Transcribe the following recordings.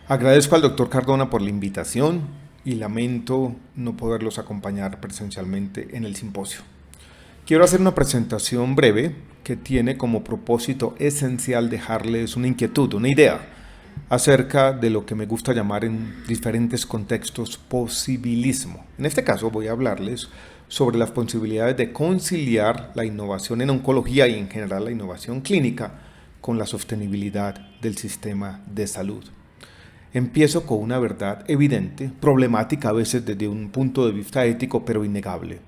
Agradezco al doctor Cardona por la invitación y lamento no poderlos acompañar presencialmente en el simposio. Quiero hacer una presentación breve que tiene como propósito esencial dejarles una inquietud, una idea acerca de lo que me gusta llamar en diferentes contextos posibilismo. En este caso voy a hablarles sobre las posibilidades de conciliar la innovación en oncología y en general la innovación clínica con la sostenibilidad del sistema de salud. Empiezo con una verdad evidente, problemática a veces desde un punto de vista ético, pero innegable.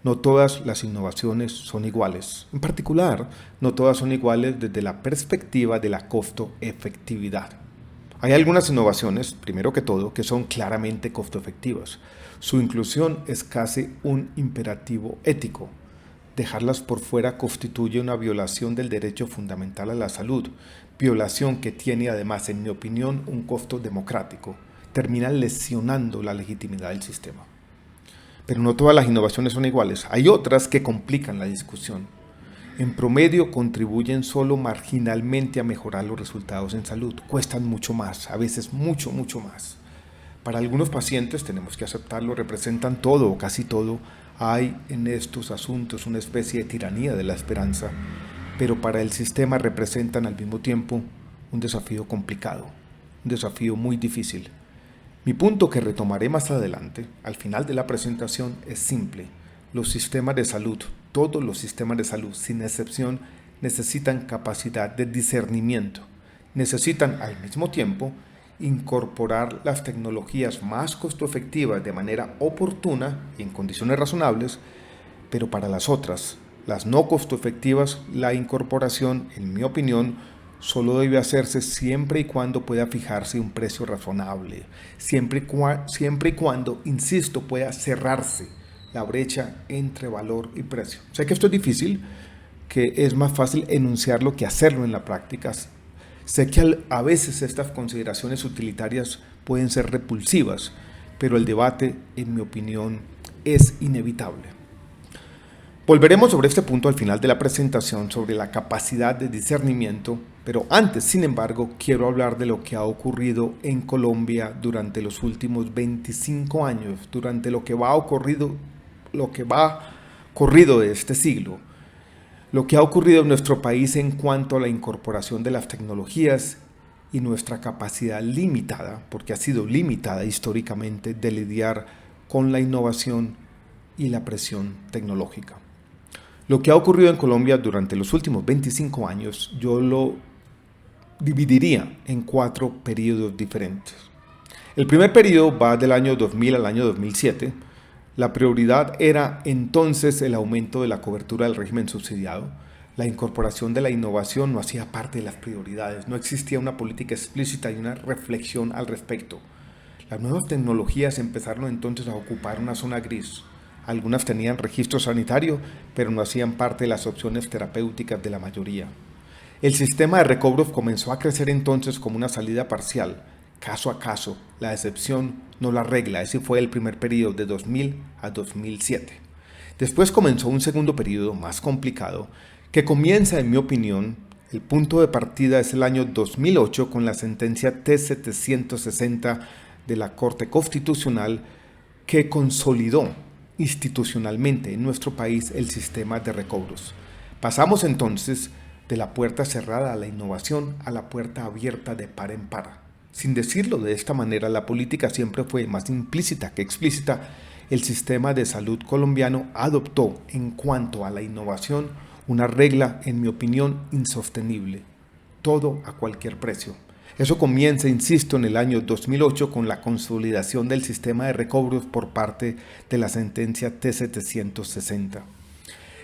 No todas las innovaciones son iguales. En particular, no todas son iguales desde la perspectiva de la costo-efectividad. Hay algunas innovaciones, primero que todo, que son claramente costo-efectivas. Su inclusión es casi un imperativo ético. Dejarlas por fuera constituye una violación del derecho fundamental a la salud, violación que tiene además, en mi opinión, un costo democrático. Termina lesionando la legitimidad del sistema. Pero no todas las innovaciones son iguales. Hay otras que complican la discusión. En promedio contribuyen solo marginalmente a mejorar los resultados en salud. Cuestan mucho más, a veces mucho más. Para algunos pacientes, tenemos que aceptarlo, representan todo o casi todo. Hay en estos asuntos una especie de tiranía de la esperanza, pero para el sistema representan al mismo tiempo un desafío complicado, un desafío muy difícil. Mi punto, que retomaré más adelante, al final de la presentación, es simple. Los sistemas de salud, todos los sistemas de salud, sin excepción, necesitan capacidad de discernimiento. Necesitan al mismo tiempo incorporar las tecnologías más costo efectivas de manera oportuna y en condiciones razonables, pero para las otras, las no costo efectivas, la incorporación, en mi opinión, solo debe hacerse siempre y cuando pueda fijarse un precio razonable, siempre y cuando, insisto, pueda cerrarse la brecha entre valor y precio. Sé que esto es difícil, que es más fácil enunciarlo que hacerlo en la práctica. Sé que a veces estas consideraciones utilitarias pueden ser repulsivas, pero el debate, en mi opinión, es inevitable. Volveremos sobre este punto al final de la presentación, sobre la capacidad de discernimiento, pero antes, sin embargo, quiero hablar de lo que ha ocurrido en Colombia durante los últimos 25 años, durante lo que va corrido de este siglo. Lo que ha ocurrido en nuestro país en cuanto a la incorporación de las tecnologías y nuestra capacidad limitada, porque ha sido limitada históricamente, de lidiar con la innovación y la presión tecnológica. Lo que ha ocurrido en Colombia durante los últimos 25 años, yo lo dividiría en 4 periodos diferentes. El primer periodo va del año 2000 al año 2007. La prioridad era entonces el aumento de la cobertura del régimen subsidiado. La incorporación de la innovación no hacía parte de las prioridades, no existía una política explícita y una reflexión al respecto. Las nuevas tecnologías empezaron entonces a ocupar una zona gris. Algunas tenían registro sanitario, pero no hacían parte de las opciones terapéuticas de la mayoría. El sistema de recobros comenzó a crecer entonces como una salida parcial, caso a caso, la excepción no la regla. Ese fue el primer periodo de 2000 a 2007. Después comenzó un segundo periodo más complicado que comienza, en mi opinión, el punto de partida es el año 2008 con la sentencia T-760 de la Corte Constitucional que consolidó institucionalmente en nuestro país el sistema de recobros. Pasamos entonces de la puerta cerrada a la innovación a la puerta abierta de par en par. Sin decirlo de esta manera, la política siempre fue más implícita que explícita. El sistema de salud colombiano adoptó, en cuanto a la innovación, una regla, en mi opinión, insostenible. Todo a cualquier precio. Eso comienza, insisto, en el año 2008 con la consolidación del sistema de recobros por parte de la sentencia T-760.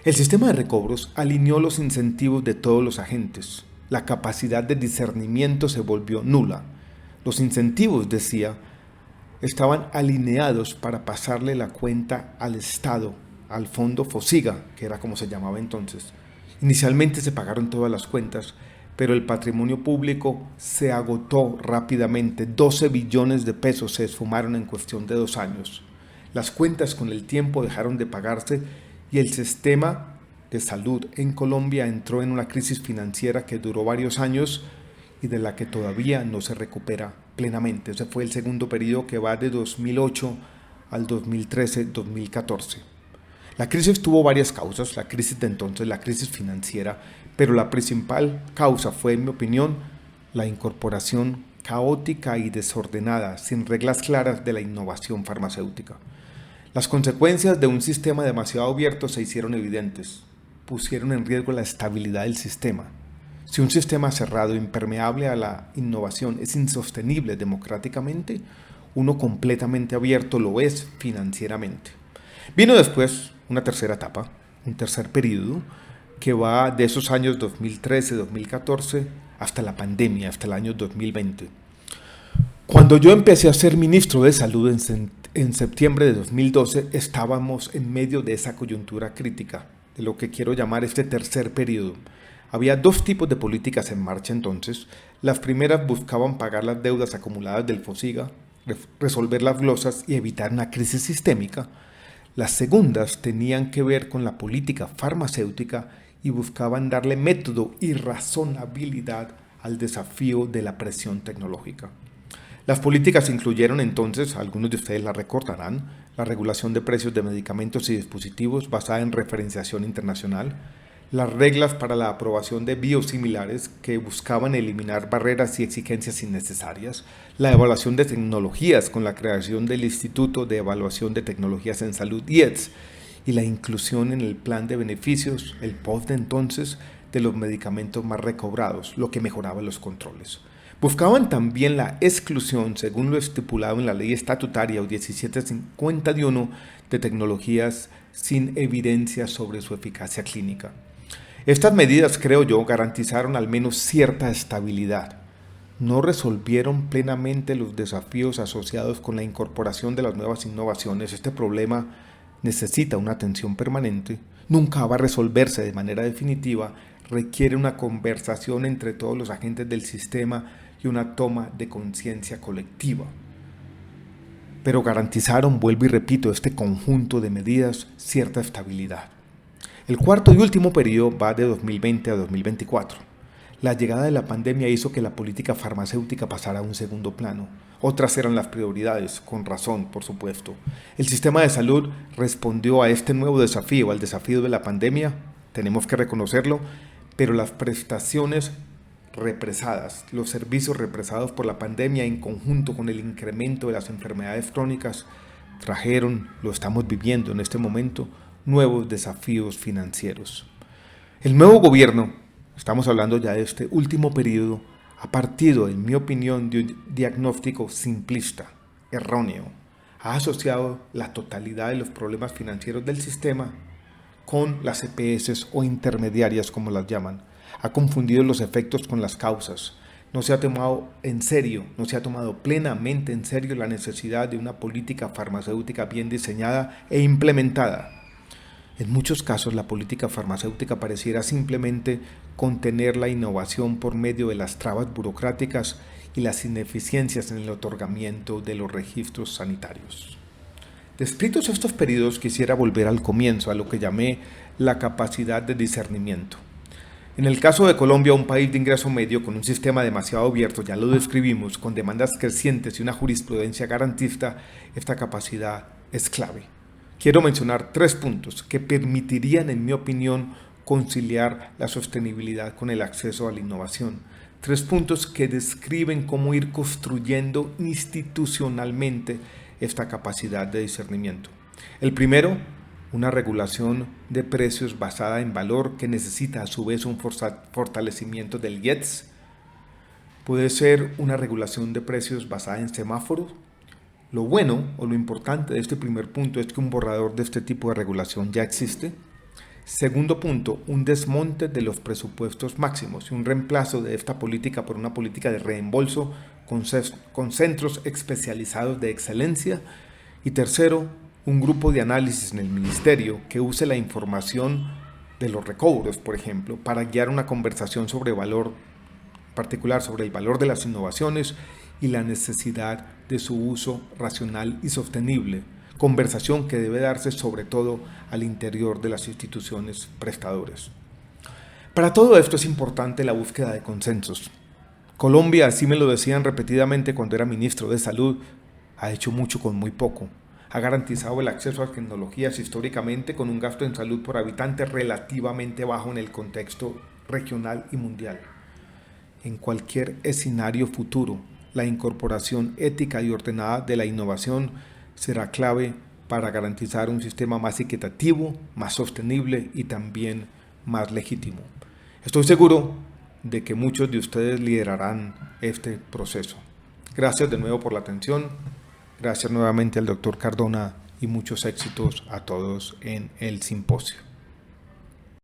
El sistema de recobros alineó los incentivos de todos los agentes. La capacidad de discernimiento se volvió nula. Los incentivos, decía, estaban alineados para pasarle la cuenta al Estado, al fondo FOSIGA, que era como se llamaba entonces. Inicialmente se pagaron todas las cuentas, pero el patrimonio público se agotó rápidamente. 12 billones de pesos se esfumaron en cuestión de 2 años. Las cuentas con el tiempo dejaron de pagarse y el sistema de salud en Colombia entró en una crisis financiera que duró varios años y de la que todavía no se recupera plenamente. Ese fue el segundo periodo que va de 2008 al 2013-2014. La crisis tuvo varias causas, la crisis de entonces, la crisis financiera, pero la principal causa fue, en mi opinión, la incorporación caótica y desordenada, sin reglas claras, de la innovación farmacéutica. Las consecuencias de un sistema demasiado abierto se hicieron evidentes, pusieron en riesgo la estabilidad del sistema. Si un sistema cerrado, impermeable a la innovación, es insostenible democráticamente, uno completamente abierto lo es financieramente. Vino después una tercera etapa, un tercer periodo, que va de esos años 2013-2014 hasta la pandemia, hasta el año 2020. Cuando yo empecé a ser ministro de Salud en septiembre de 2012, estábamos en medio de esa coyuntura crítica, de lo que quiero llamar este tercer periodo. Había dos tipos de políticas en marcha entonces. Las primeras buscaban pagar las deudas acumuladas del FOSIGA, resolver las glosas y evitar una crisis sistémica. Las segundas tenían que ver con la política farmacéutica y buscaban darle método y razonabilidad al desafío de la presión tecnológica. Las políticas incluyeron entonces, algunos de ustedes la recordarán, la regulación de precios de medicamentos y dispositivos basada en referenciación internacional, las reglas para la aprobación de biosimilares que buscaban eliminar barreras y exigencias innecesarias, la evaluación de tecnologías con la creación del Instituto de Evaluación de Tecnologías en Salud, IETS, y la inclusión en el plan de beneficios, el POF de entonces, de los medicamentos más recobrados, lo que mejoraba los controles. Buscaban también la exclusión, según lo estipulado en la ley estatutaria 1751, de tecnologías sin evidencia sobre su eficacia clínica. Estas medidas, creo yo, garantizaron al menos cierta estabilidad. No resolvieron plenamente los desafíos asociados con la incorporación de las nuevas innovaciones. Este problema necesita una atención permanente, nunca va a resolverse de manera definitiva, requiere una conversación entre todos los agentes del sistema y una toma de conciencia colectiva. Pero garantizaron, vuelvo y repito, este conjunto de medidas cierta estabilidad. El cuarto y último periodo va de 2020 a 2024. La llegada de la pandemia hizo que la política farmacéutica pasara a un segundo plano. Otras eran las prioridades, con razón, por supuesto. El sistema de salud respondió a este nuevo desafío, al desafío de la pandemia, tenemos que reconocerlo, pero las prestaciones represadas, los servicios represados por la pandemia en conjunto con el incremento de las enfermedades crónicas trajeron, lo estamos viviendo en este momento, nuevos desafíos financieros. El nuevo gobierno, estamos hablando ya de este último periodo, ha partido, en mi opinión, de un diagnóstico simplista, erróneo. Ha asociado la totalidad de los problemas financieros del sistema con las EPS o intermediarias, como las llaman. Ha confundido los efectos con las causas. No se ha tomado en serio, no se ha tomado plenamente en serio la necesidad de una política farmacéutica bien diseñada e implementada. En muchos casos, la política farmacéutica pareciera simplemente contener la innovación por medio de las trabas burocráticas y las ineficiencias en el otorgamiento de los registros sanitarios. Descritos estos periodos, quisiera volver al comienzo, a lo que llamé la capacidad de discernimiento. En el caso de Colombia, un país de ingreso medio con un sistema demasiado abierto, ya lo describimos, con demandas crecientes y una jurisprudencia garantista, esta capacidad es clave. Quiero mencionar 3 puntos que permitirían, en mi opinión, conciliar la sostenibilidad con el acceso a la innovación. 3 puntos que describen cómo ir construyendo institucionalmente esta capacidad de discernimiento. El primero, una regulación de precios basada en valor que necesita a su vez un fortalecimiento del IETS. Puede ser una regulación de precios basada en semáforos. Lo bueno o lo importante de este primer punto es que un borrador de este tipo de regulación ya existe. Segundo punto, un desmonte de los presupuestos máximos y un reemplazo de esta política por una política de reembolso con centros especializados de excelencia. Y tercero, un grupo de análisis en el ministerio que use la información de los recobros, por ejemplo, para guiar una conversación sobre valor particular, sobre el valor de las innovaciones y la necesidad de su uso racional y sostenible, conversación que debe darse sobre todo al interior de las instituciones prestadoras. Para todo esto es importante la búsqueda de consensos. Colombia, así me lo decían repetidamente cuando era ministro de Salud, ha hecho mucho con muy poco. Ha garantizado el acceso a tecnologías históricamente con un gasto en salud por habitante relativamente bajo en el contexto regional y mundial. En cualquier escenario futuro, la incorporación ética y ordenada de la innovación será clave para garantizar un sistema más equitativo, más sostenible y también más legítimo. Estoy seguro de que muchos de ustedes liderarán este proceso. Gracias de nuevo por la atención. Gracias nuevamente al doctor Cardona y muchos éxitos a todos en el simposio.